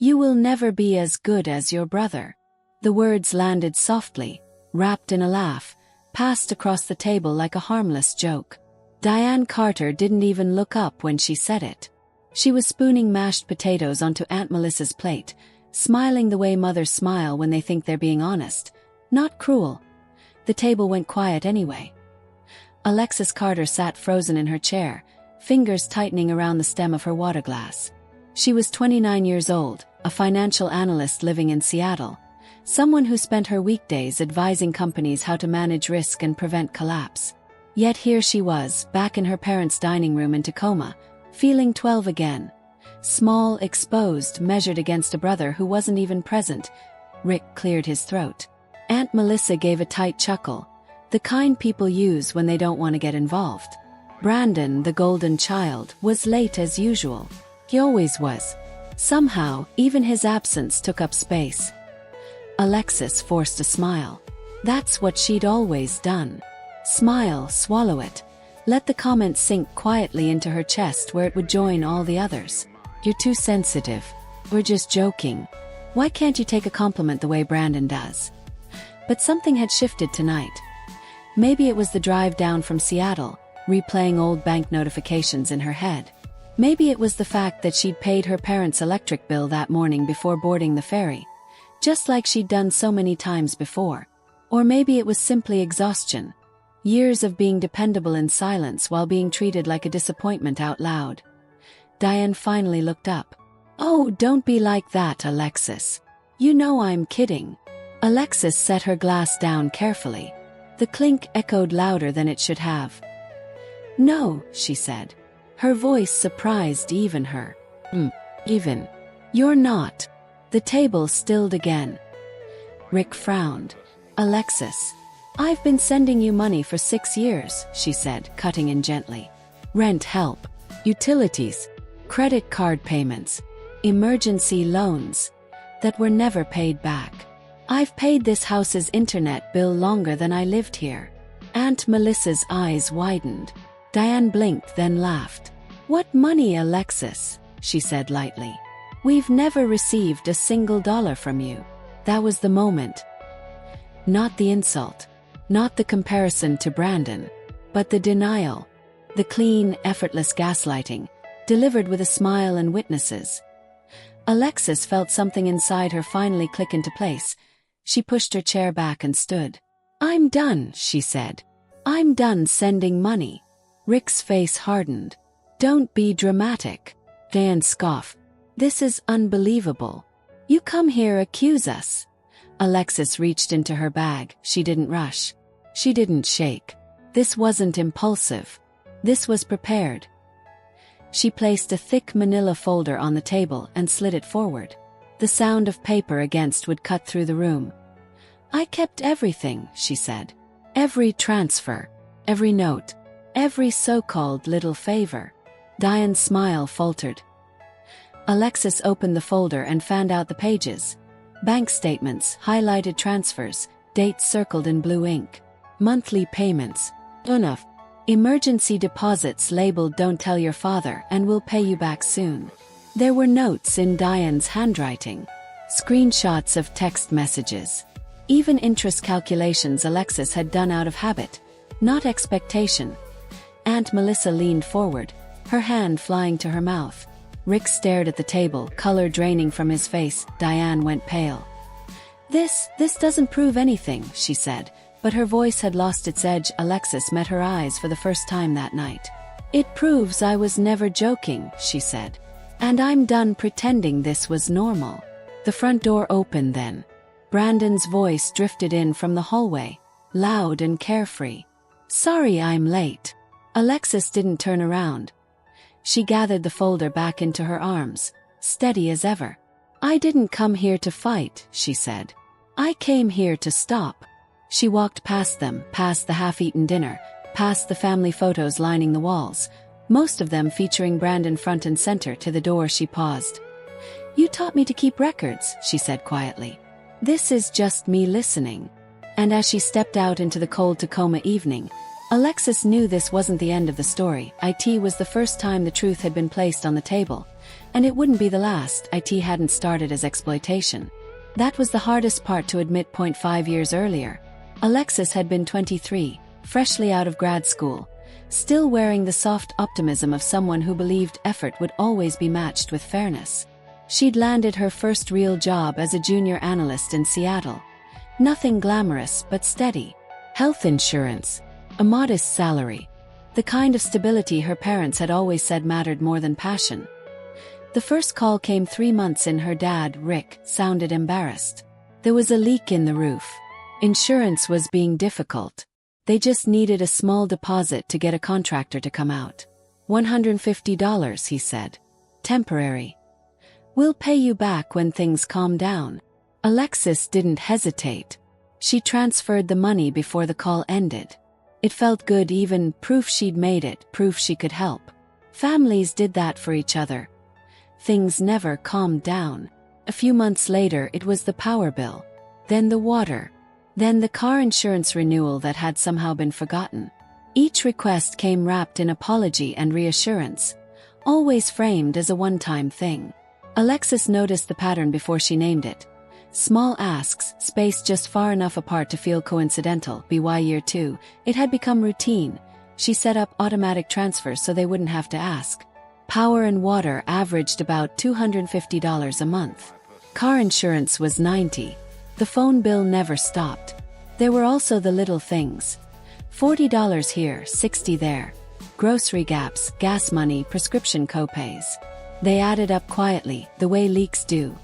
You will never be as good as your brother. The words landed softly, wrapped in a laugh, passed across the table like a harmless joke. Diane Carter didn't even look up when she said it. She was spooning mashed potatoes onto Aunt Melissa's plate, smiling the way mothers smile when they think they're being honest, not cruel. The table went quiet anyway. Alexis Carter sat frozen in her chair, fingers tightening around the stem of her water glass. She was 29 years old, a financial analyst living in Seattle, someone who spent her weekdays advising companies how to manage risk and prevent collapse. Yet here she was, back in her parents' dining room in Tacoma, feeling 12 again. Small, exposed, measured against a brother who wasn't even present. Rick cleared his throat. Aunt Melissa gave a tight chuckle, the kind people use when they don't want to get involved. Brandon, the golden child, was late as usual. He always was. Somehow, even his absence took up space. Alexis forced a smile. That's what she'd always done. Smile, swallow it. Let the comment sink quietly into her chest where it would join all the others. You're too sensitive. We're just joking. Why can't you take a compliment the way Brandon does? But something had shifted tonight. Maybe it was the drive down from Seattle, replaying old bank notifications in her head. Maybe it was the fact that she'd paid her parents' electric bill that morning before boarding the ferry, just like she'd done so many times before. Or maybe it was simply exhaustion. Years of being dependable in silence while being treated like a disappointment out loud. Diane finally looked up. Oh, don't be like that, Alexis. You know I'm kidding. Alexis set her glass down carefully. The clink echoed louder than it should have. No, she said. Her voice surprised even her. Even. You're not. The table stilled again. Rick frowned. Alexis. I've been sending you money for 6 years, she said, cutting in gently. Rent help. Utilities. Credit card payments. Emergency loans. That were never paid back. I've paid this house's internet bill longer than I lived here. Aunt Melissa's eyes widened. Diane blinked, then laughed. What money, Alexis? She said lightly. We've never received a single dollar from you. That was the moment. Not the insult. Not the comparison to Brandon. But the denial. The clean, effortless gaslighting, delivered with a smile and witnesses. Alexis felt something inside her finally click into place. She pushed her chair back and stood. I'm done, she said. I'm done sending money. Rick's face hardened. Don't be dramatic. Dan scoffed. This is unbelievable. You come here accuse us. Alexis reached into her bag. She didn't rush. She didn't shake. This wasn't impulsive. This was prepared. She placed a thick manila folder on the table and slid it forward. The sound of paper against would cut through the room. I kept everything, she said. Every transfer. Every note. Every so-called little favor. Diane's smile faltered. Alexis opened the folder and fanned out the pages. Bank statements, highlighted transfers, dates circled in blue ink. Monthly payments. Enough. Emergency deposits labeled "Don't tell your father and we'll pay you back soon." There were notes in Diane's handwriting. Screenshots of text messages. Even interest calculations Alexis had done out of habit, not expectation. Aunt Melissa leaned forward, her hand flying to her mouth. Rick stared at the table, color draining from his face. Diane went pale. This doesn't prove anything, she said, but her voice had lost its edge. Alexis met her eyes for the first time that night. It proves I was never joking, she said. And I'm done pretending this was normal. The front door opened then. Brandon's voice drifted in from the hallway, loud and carefree. Sorry I'm late. Alexis didn't turn around. She gathered the folder back into her arms, steady as ever. I didn't come here to fight, she said. I came here to stop. She walked past them, past the half-eaten dinner, past the family photos lining the walls, most of them featuring Brandon front and center. To the door she paused. You taught me to keep records, she said quietly. This is just me listening. And as she stepped out into the cold Tacoma evening, Alexis knew this wasn't the end of the story. It was the first time the truth had been placed on the table. And it wouldn't be the last. It hadn't started as exploitation. That was the hardest part to admit. 5 years earlier, Alexis had been 23, freshly out of grad school, still wearing the soft optimism of someone who believed effort would always be matched with fairness. She'd landed her first real job as a junior analyst in Seattle. Nothing glamorous but steady. Health insurance, a modest salary, the kind of stability her parents had always said mattered more than passion. The first call came 3 months in. Her dad, Rick, sounded embarrassed. There was a leak in the roof. Insurance was being difficult. They just needed a small deposit to get a contractor to come out. $150, he said. Temporary. We'll pay you back when things calm down. Alexis didn't hesitate. She transferred the money before the call ended. It felt good, even proof she'd made it, proof she could help. Families did that for each other. Things never calmed down. A few months later it was the power bill, then the water, then the car insurance renewal that had somehow been forgotten. Each request came wrapped in apology and reassurance, always framed as a one-time thing. Alexis noticed the pattern before she named it. Small asks, spaced just far enough apart to feel coincidental. By year 2, it had become routine. She set up automatic transfers so they wouldn't have to ask. Power and water averaged about $250 a month. Car insurance was $90. The phone bill never stopped. There were also the little things. $40 here, $60 there. Grocery gaps, gas money, prescription copays. They added up quietly, the way leaks do.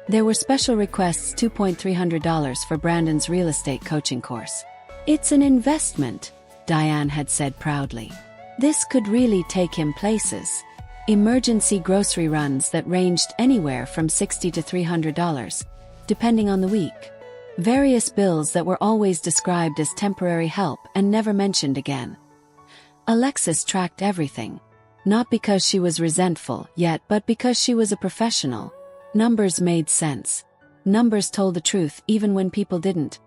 There were special requests. $2,300 for Brandon's real estate coaching course. It's an investment, Diane had said proudly. This could really take him places. Emergency grocery runs that ranged anywhere from $60 to $300, depending on the week. Various bills that were always described as temporary help and never mentioned again. Alexis tracked everything. Not because she was resentful yet, but because she was a professional. Numbers made sense. Numbers told the truth even when people didn't.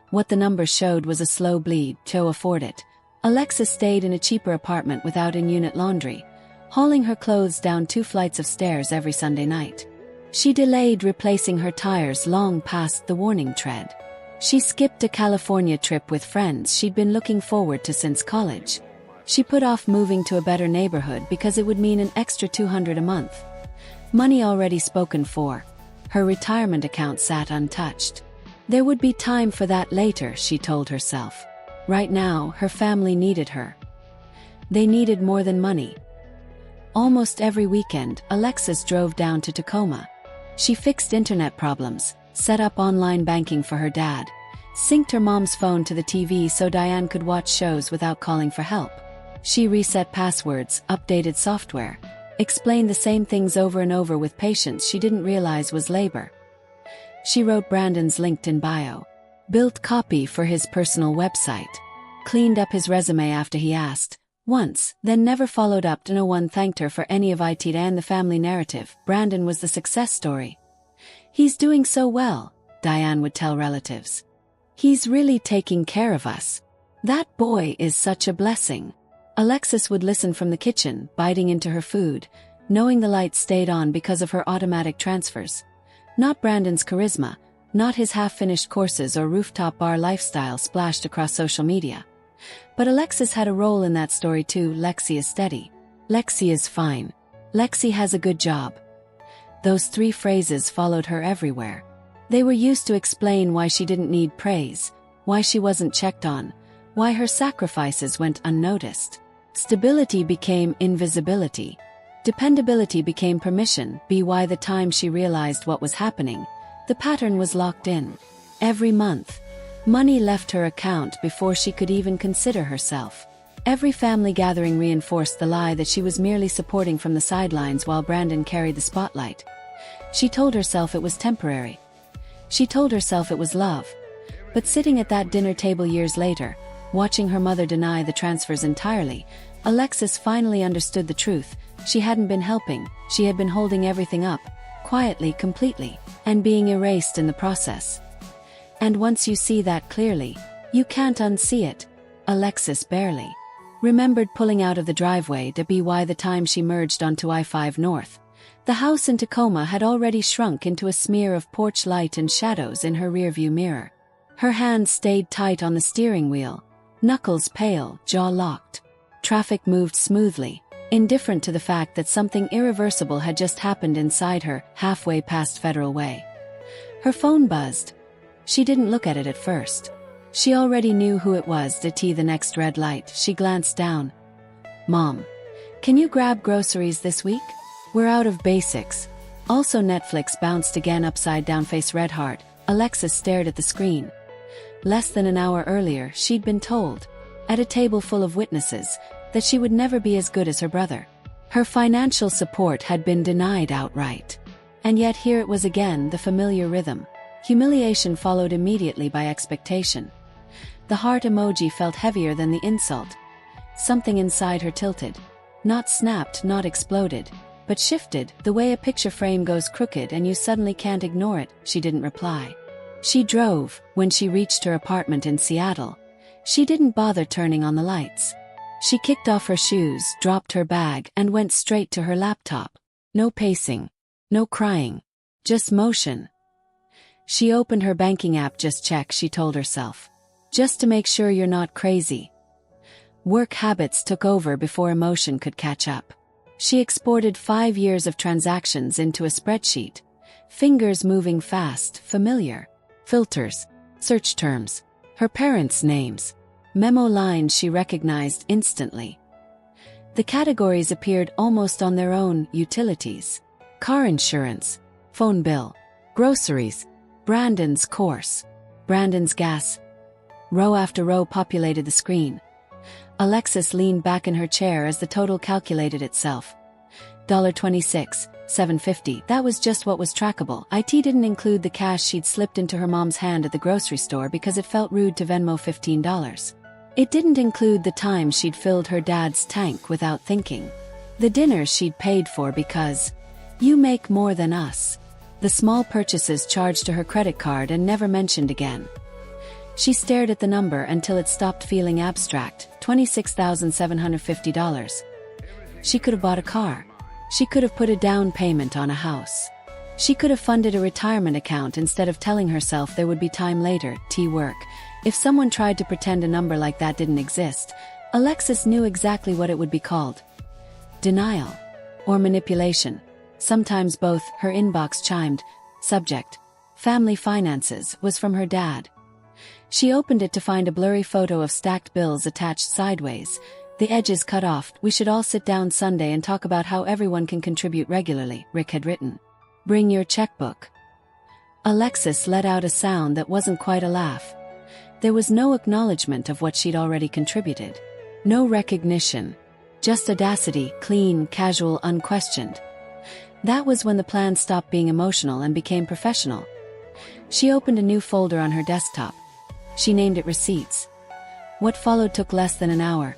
What the numbers showed was a slow bleed. To afford it, Alexis stayed in a cheaper apartment without in-unit laundry, hauling her clothes down 2 flights of stairs every Sunday night. She delayed replacing her tires long past the warning tread. She skipped a California trip with friends she'd been looking forward to since college. She put off moving to a better neighborhood because it would mean an extra $200 a month. Money already spoken for. Her retirement account sat untouched. There would be time for that later, she told herself. Right now, her family needed her. They needed more than money. Almost every weekend, Alexis drove down to Tacoma. She fixed internet problems, set up online banking for her dad, synced her mom's phone to the TV so Diane could watch shows without calling for help. She reset passwords, updated software, explained the same things over and over with patience she didn't realize was labor. She wrote Brandon's LinkedIn bio, built copy for his personal website, cleaned up his resume after he asked, once, then never followed up. No one thanked her for any of it and the family narrative. Brandon was the success story. He's doing so well, Diane would tell relatives. He's really taking care of us. That boy is such a blessing. Alexis would listen from the kitchen, biting into her food, knowing the lights stayed on because of her automatic transfers. Not Brandon's charisma, not his half-finished courses or rooftop bar lifestyle splashed across social media. But Alexis had a role in that story too. Lexi is steady. Lexi is fine. Lexi has a good job. Those 3 phrases followed her everywhere. They were used to explain why she didn't need praise, why she wasn't checked on, why her sacrifices went unnoticed. Stability became invisibility. Dependability became permission. By the time she realized what was happening, the pattern was locked in. Every month, money left her account before she could even consider herself. Every family gathering reinforced the lie that she was merely supporting from the sidelines while Brandon carried the spotlight. She told herself it was temporary. She told herself it was love. But sitting at that dinner table years later, watching her mother deny the transfers entirely, Alexis finally understood the truth. She hadn't been helping, she had been holding everything up, quietly, completely, and being erased in the process. And once you see that clearly, you can't unsee it. Alexis barely remembered pulling out of the driveway to by the time she merged onto I-5 North, The house in Tacoma had already shrunk into a smear of porch light and shadows in her rearview mirror. Her hands stayed tight on the steering wheel, knuckles pale, jaw locked. Traffic moved smoothly, indifferent to the fact that something irreversible had just happened inside her, halfway past Federal Way. Her phone buzzed. She didn't look at it at first. She already knew who it was. The next red light. She glanced down. Mom, can you grab groceries this week? We're out of basics. Also Netflix bounced again upside down face red heart. Alexis stared at the screen. Less than an hour earlier she'd been told, at a table full of witnesses, that she would never be as good as her brother. Her financial support had been denied outright. And yet here it was again, the familiar rhythm. Humiliation followed immediately by expectation. The heart emoji felt heavier than the insult. Something inside her tilted. Not snapped, not exploded, but shifted, the way a picture frame goes crooked and you suddenly can't ignore it. She didn't reply. She drove. When she reached her apartment in Seattle, she didn't bother turning on the lights. She kicked off her shoes, dropped her bag, and went straight to her laptop. No pacing. No crying. Just motion. She opened her banking app. Just check, she told herself. Just to make sure you're not crazy. Work habits took over before emotion could catch up. She exported 5 years of transactions into a spreadsheet. Fingers moving fast, familiar. Filters. Search terms. Her parents' names. Memo lines she recognized instantly. The categories appeared almost on their own. Utilities. Car insurance. Phone bill. Groceries. Brandon's course. Brandon's gas. Row after row populated the screen. Alexis leaned back in her chair as the total calculated itself. $26, $7.50. That was just what was trackable. It didn't include the cash she'd slipped into her mom's hand at the grocery store because it felt rude to Venmo $15. It didn't include the time she'd filled her dad's tank without thinking. The dinner she'd paid for because, you make more than us. The small purchases charged to her credit card and never mentioned again. She stared at the number until it stopped feeling abstract. $26,750. She could have bought a car. She could have put a down payment on a house. She could have funded a retirement account instead of telling herself there would be time later. Work. If someone tried to pretend a number like that didn't exist, Alexis knew exactly what it would be called. Denial. Or manipulation. Sometimes both. Her inbox chimed. Subject. Family finances was from her dad. She opened it to find a blurry photo of stacked bills attached sideways, the edges cut off. We should all sit down Sunday and talk about how everyone can contribute regularly, Rick had written. Bring your checkbook. Alexis let out a sound that wasn't quite a laugh. There was no acknowledgement of what she'd already contributed. No recognition. Just audacity, clean, casual, unquestioned. That was when the plan stopped being emotional and became professional. She opened a new folder on her desktop. She named it Receipts. What followed took less than an hour.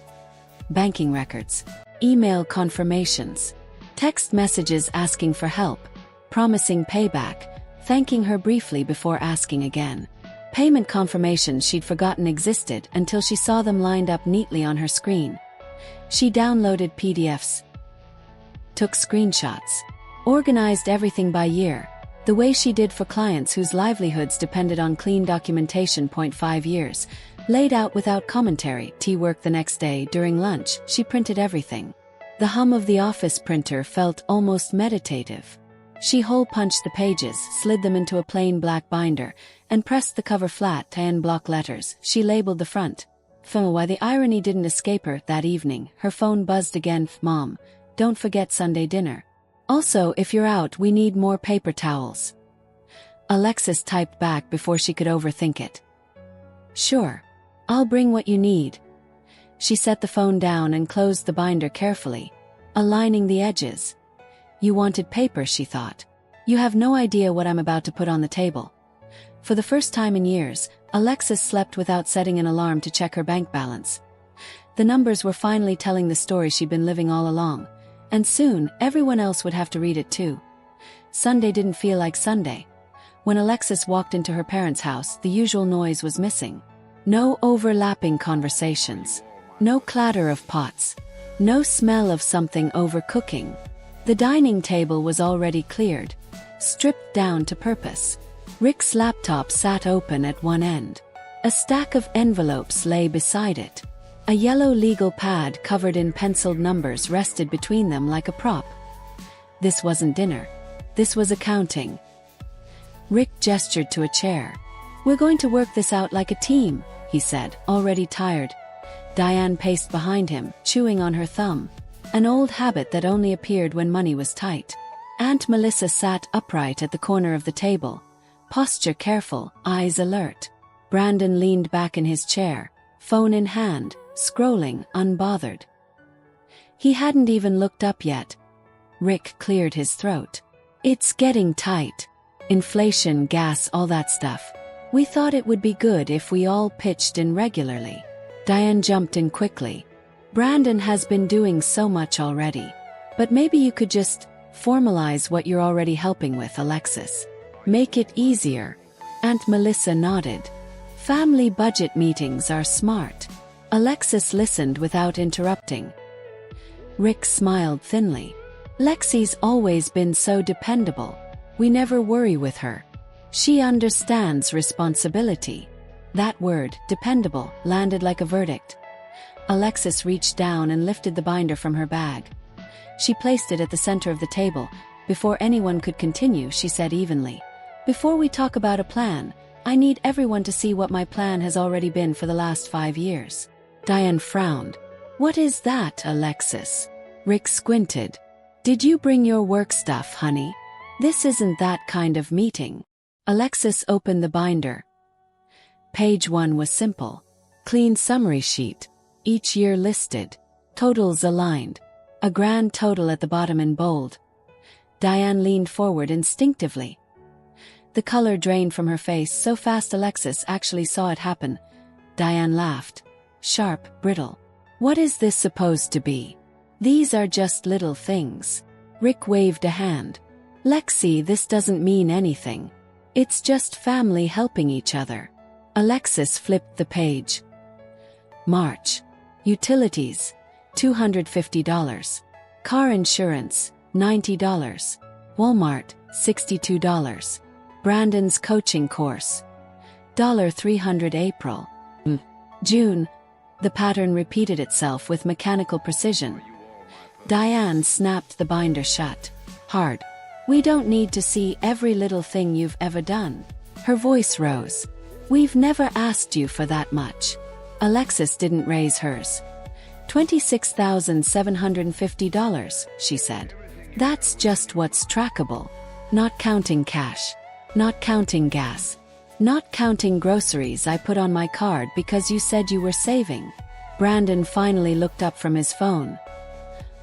Banking records. Email confirmations. Text messages asking for help. Promising payback. Thanking her briefly before asking again. Payment confirmations she'd forgotten existed until she saw them lined up neatly on her screen. She downloaded PDFs. Took screenshots. Organized everything by year. The way she did for clients whose livelihoods depended on clean documentation. 5 years, laid out without commentary. Work the next day. During lunch, she printed everything. The hum of the office printer felt almost meditative. She hole-punched the pages, slid them into a plain black binder, and pressed the cover flat to end block letters. She labeled the front. Why the irony didn't escape her. That evening, her phone buzzed again. Mom, don't forget Sunday dinner. Also, if you're out, we need more paper towels. Alexis typed back before she could overthink it. Sure. I'll bring what you need. She set the phone down and closed the binder carefully, aligning the edges. You wanted paper, she thought. You have no idea what I'm about to put on the table. For the first time in years, Alexis slept without setting an alarm to check her bank balance. The numbers were finally telling the story she'd been living all along. And soon, everyone else would have to read it too. Sunday didn't feel like Sunday. When Alexis walked into her parents' house, the usual noise was missing. No overlapping conversations. No clatter of pots. No smell of something overcooking. The dining table was already cleared, stripped down to purpose. Rick's laptop sat open at one end. A stack of envelopes lay beside it. A yellow legal pad covered in penciled numbers rested between them like a prop. This wasn't dinner. This was accounting. Rick gestured to a chair. "We're going to work this out like a team," he said, already tired. Diane paced behind him, chewing on her thumb, an old habit that only appeared when money was tight. Aunt Melissa sat upright at the corner of the table, posture careful, eyes alert. Brandon leaned back in his chair, phone in hand, scrolling, unbothered. He hadn't even looked up yet. Rick cleared his throat. "It's getting tight. Inflation, gas, all that stuff. We thought it would be good if we all pitched in regularly." Diane jumped in quickly. "Brandon has been doing so much already. But maybe you could just formalize what you're already helping with, Alexis. Make it easier." Aunt Melissa nodded. "Family budget meetings are smart." Alexis listened without interrupting. Rick smiled thinly. "Lexi's always been so dependable. We never worry with her. She understands responsibility." That word, dependable, landed like a verdict. Alexis reached down and lifted the binder from her bag. She placed it at the center of the table. Before anyone could continue, she said evenly, "Before we talk about a plan, I need everyone to see what my plan has already been for the last 5 years." Diane frowned. "What is that, Alexis?" Rick squinted. "Did you bring your work stuff, honey? This isn't that kind of meeting." Alexis opened the binder. Page 1 was simple. Clean summary sheet. Each year listed. Totals aligned. A grand total at the bottom in bold. Diane leaned forward instinctively. The color drained from her face so fast Alexis actually saw it happen. Diane laughed. Sharp, brittle. "What is this supposed to be? These are just little things." Rick waved a hand. "Lexi, this doesn't mean anything. It's just family helping each other." Alexis flipped the page. March. Utilities, $250. Car insurance, $90. Walmart, $62. Brandon's coaching course, $300. April. June. The pattern repeated itself with mechanical precision. Diane snapped the binder shut. Hard. "We don't need to see every little thing you've ever done." Her voice rose. "We've never asked you for that much." Alexis didn't raise hers. $26,750, she said. "That's just what's trackable. Not counting cash. Not counting gas. Not counting groceries I put on my card because you said you were saving." Brandon finally looked up from his phone.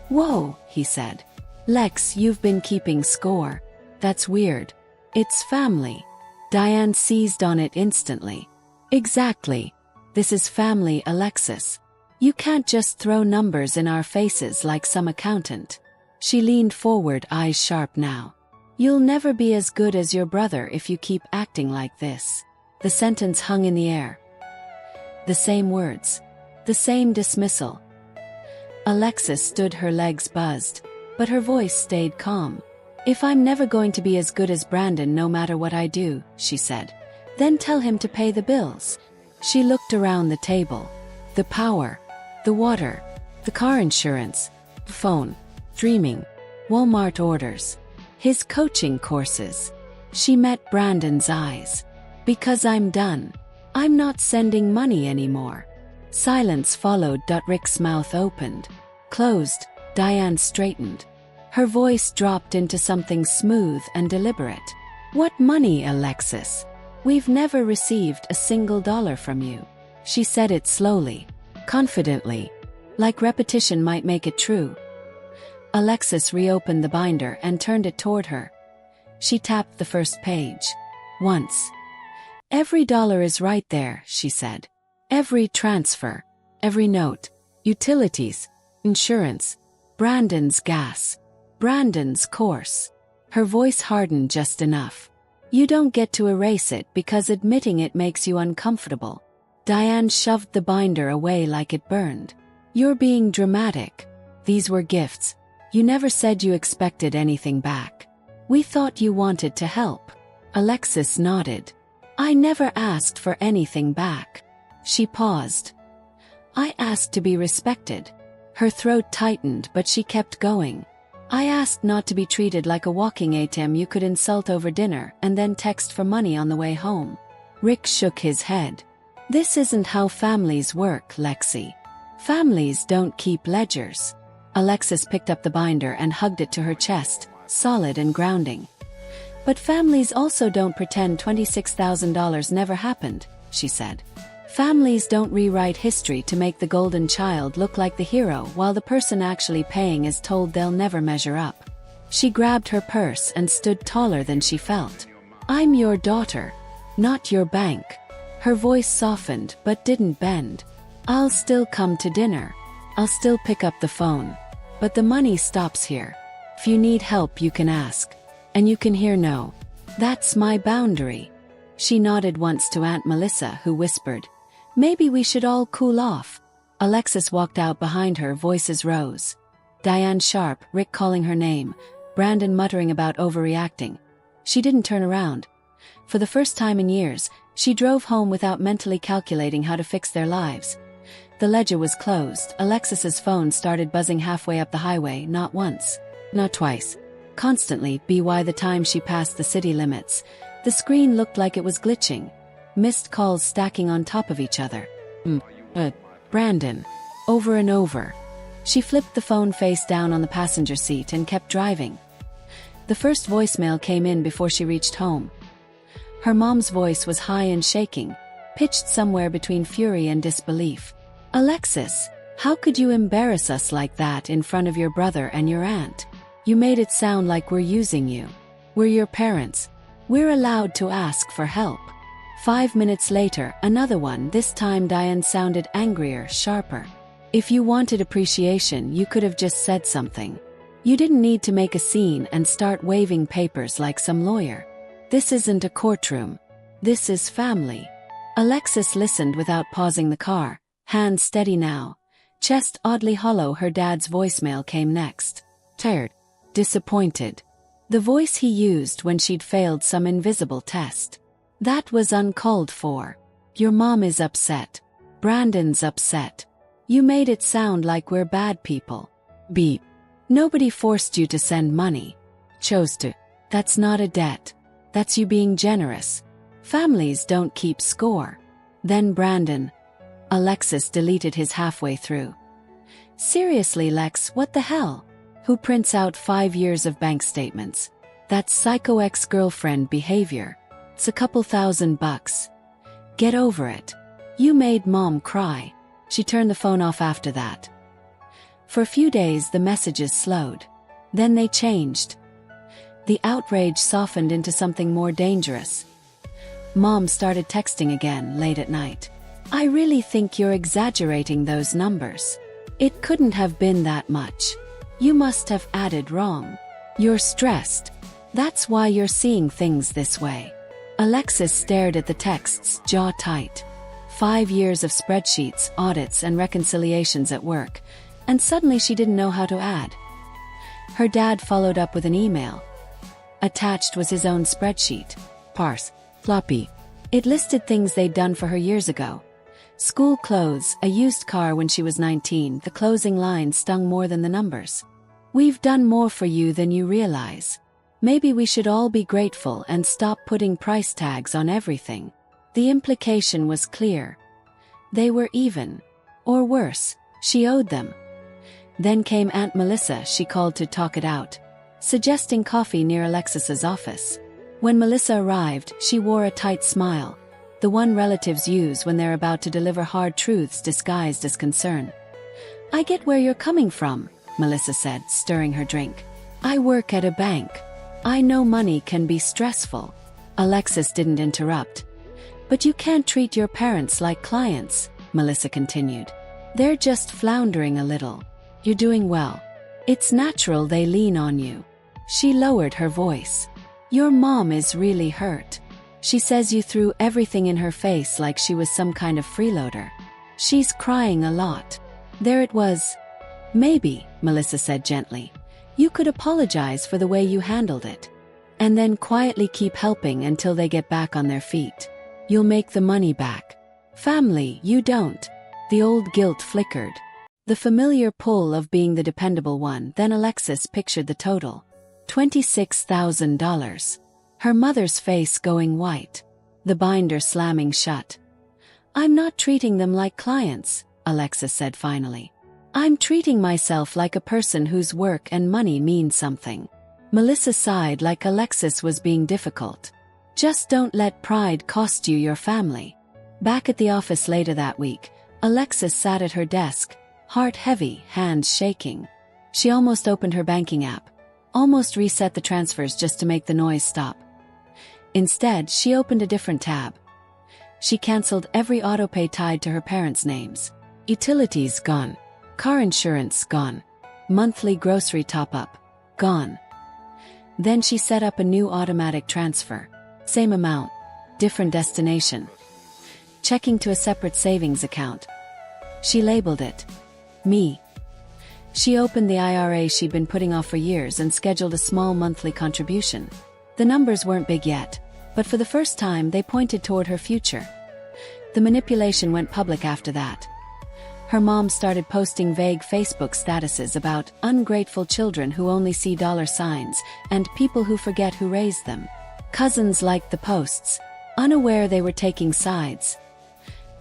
"Whoa," he said. "Lex, you've been keeping score. That's weird. It's family." Diane seized on it instantly. "Exactly. This is family, Alexis. You can't just throw numbers in our faces like some accountant." She leaned forward, eyes sharp now. "You'll never be as good as your brother if you keep acting like this." The sentence hung in the air. The same words. The same dismissal. Alexis stood, her legs buzzed, but her voice stayed calm. "If I'm never going to be as good as Brandon no matter what I do," she said, "then tell him to pay the bills." She looked around the table. The power, the water, the car insurance, the phone, dreaming, Walmart orders, his coaching courses. She met Brandon's eyes. "Because I'm done. I'm not sending money anymore." Silence followed. Rick's mouth opened. Closed. Diane straightened. Her voice dropped into something smooth and deliberate. "What money, Alexis? We've never received a single dollar from you." She said it slowly, confidently, like repetition might make it true. Alexis reopened the binder and turned it toward her. She tapped the first page. Once. "Every dollar is right there," she said. "Every transfer, every note, utilities, insurance, Brandon's gas, Brandon's course." Her voice hardened just enough. "You don't get to erase it because admitting it makes you uncomfortable." Diane shoved the binder away like it burned. "You're being dramatic. These were gifts. You never said you expected anything back. We thought you wanted to help. Alexis nodded. I never asked for anything back. She paused. I asked to be respected. Her throat tightened, but she kept going. I asked not to be treated like a walking ATM you could insult over dinner and then text for money on the way home. Rick shook his head. This isn't how families work, Lexi. Families don't keep ledgers. Alexis picked up the binder and hugged it to her chest, solid and grounding. But families also don't pretend $26,000 never happened, she said. Families don't rewrite history to make the golden child look like the hero while the person actually paying is told they'll never measure up. She grabbed her purse and stood taller than she felt. I'm your daughter, not your bank. Her voice softened but didn't bend. I'll still come to dinner. I'll still pick up the phone. But the money stops here. If you need help, you can ask. And you can hear no. That's my boundary. She nodded once to Aunt Melissa, who whispered, Maybe we should all cool off. Alexis walked out behind her, voices rose. Diane sharp, Rick calling her name, Brandon muttering about overreacting. She didn't turn around. For the first time in years, she drove home without mentally calculating how to fix their lives. The ledger was closed. Alexis's phone started buzzing halfway up the highway, not once, not twice. Constantly, by the time she passed the city limits, the screen looked like it was glitching. Missed calls stacking on top of each other. Brandon. Over and over. She flipped the phone face down on the passenger seat and kept driving. The first voicemail came in before she reached home. Her mom's voice was high and shaking, pitched somewhere between fury and disbelief. Alexis, how could you embarrass us like that in front of your brother and your aunt? You made it sound like we're using you. We're your parents. We're allowed to ask for help. 5 minutes later, another one. This time Diane sounded angrier, sharper. If you wanted appreciation, you could have just said something. You didn't need to make a scene and start waving papers like some lawyer. This isn't a courtroom. This is family. Alexis listened without pausing the car, hands steady now, chest oddly hollow. Her dad's voicemail came next. Tired. Disappointed. The voice he used when she'd failed some invisible test. That was uncalled for. Your mom is upset. Brandon's upset. You made it sound like we're bad people. Beep. Nobody forced you to send money. Chose to. That's not a debt. That's you being generous. Families don't keep score. Then Brandon. Alexis deleted his halfway through. Seriously, Lex, what the hell? Who prints out 5 years of bank statements? That's psycho ex-girlfriend behavior. It's a couple $1,000. Get over it. You made mom cry. She turned the phone off after that. For a few days the messages slowed. Then they changed. The outrage softened into something more dangerous. Mom started texting again late at night. I really think you're exaggerating those numbers. It couldn't have been that much. You must have added wrong. You're stressed. That's why you're seeing things this way. Alexis stared at the texts, jaw tight. 5 years of spreadsheets, audits, and reconciliations at work, and suddenly she didn't know how to add. Her dad followed up with an email. Attached was his own spreadsheet. Parse. Floppy. It listed things they'd done for her years ago. School clothes, a used car when she was 19. The closing line stung more than the numbers. We've done more for you than you realize. Maybe we should all be grateful and stop putting price tags on everything. The implication was clear. They were even. Or worse, she owed them. Then came Aunt Melissa. She called to talk it out, suggesting coffee near Alexis's office. When Melissa arrived, she wore a tight smile, the one relatives use when they're about to deliver hard truths disguised as concern. I get where you're coming from, Melissa said, stirring her drink. I work at a bank. I know money can be stressful. Alexis didn't interrupt. But you can't treat your parents like clients, Melissa continued. They're just floundering a little. You're doing well. It's natural they lean on you. She lowered her voice. Your mom is really hurt. She says you threw everything in her face like she was some kind of freeloader. She's crying a lot. There it was. Maybe, Melissa said gently. You could apologize for the way you handled it. And then quietly keep helping until they get back on their feet. You'll make the money back. Family, you don't. The old guilt flickered. The familiar pull of being the dependable one. Then Alexis pictured the total. $26,000. Her mother's face going white. The binder slamming shut. I'm not treating them like clients, Alexis said finally. I'm treating myself like a person whose work and money mean something. Melissa sighed like Alexis was being difficult. Just don't let pride cost you your family. Back at the office later that week, Alexis sat at her desk, heart heavy, hands shaking. She almost opened her banking app, almost reset the transfers just to make the noise stop. Instead, she opened a different tab. She canceled every autopay tied to her parents' names. Utilities gone. Car insurance gone. Monthly grocery top-up gone. Then she set up a new automatic transfer. Same amount, different destination. Checking to a separate savings account. She labeled it Me. She opened the IRA she'd been putting off for years and scheduled a small monthly contribution. The numbers weren't big yet, but for the first time they pointed toward her future. The manipulation went public after that. Her mom started posting vague Facebook statuses about ungrateful children who only see dollar signs and people who forget who raised them. Cousins liked the posts, unaware they were taking sides.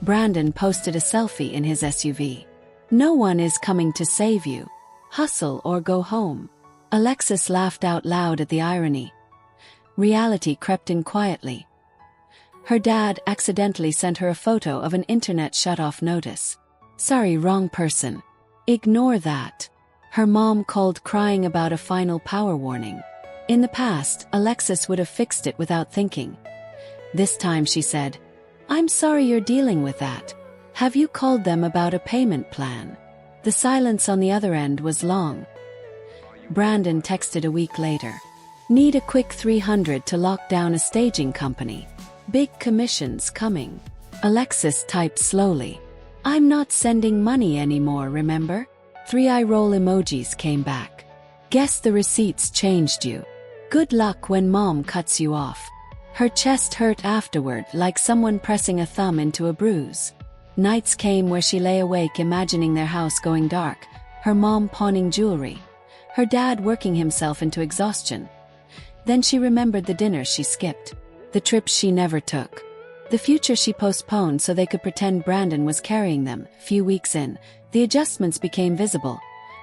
Brandon posted a selfie in his SUV. No one is coming to save you. Hustle or go home. Alexis laughed out loud at the irony. Reality crept in quietly. Her dad accidentally sent her a photo of an internet shut-off notice. Sorry, wrong person. Ignore that. Her mom called crying about a final power warning. In the past, Alexis would have fixed it without thinking. This time she said, I'm sorry you're dealing with that. Have you called them about a payment plan? The silence on the other end was long. Brandon texted a week later. Need a quick 300 to lock down a staging company. Big commissions coming. Alexis typed slowly. I'm not sending money anymore, remember? 3 eye roll emojis came back. Guess the receipts changed you. Good luck when mom cuts you off. Her chest hurt afterward like someone pressing a thumb into a bruise. Nights came where she lay awake imagining their house going dark, her mom pawning jewelry, her dad working himself into exhaustion. Then she remembered the dinners she skipped, the trips she never took. The future she postponed so they could pretend Brandon was carrying them. Few weeks in, the adjustments became visible.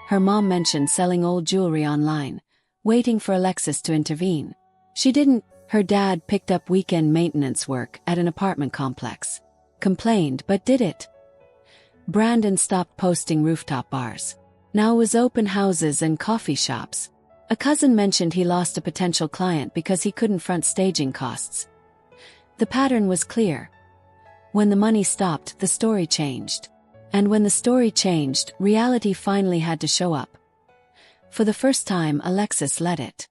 Her mom mentioned selling old jewelry online, waiting for Alexis to intervene. She didn't. Her dad picked up weekend maintenance work at an apartment complex. Complained, but did it. Brandon stopped posting rooftop bars. Now it was open houses and coffee shops. A cousin mentioned he lost a potential client because he couldn't front staging costs. The pattern was clear. When the money stopped, the story changed. And when the story changed, reality finally had to show up. For the first time, Alexis let it.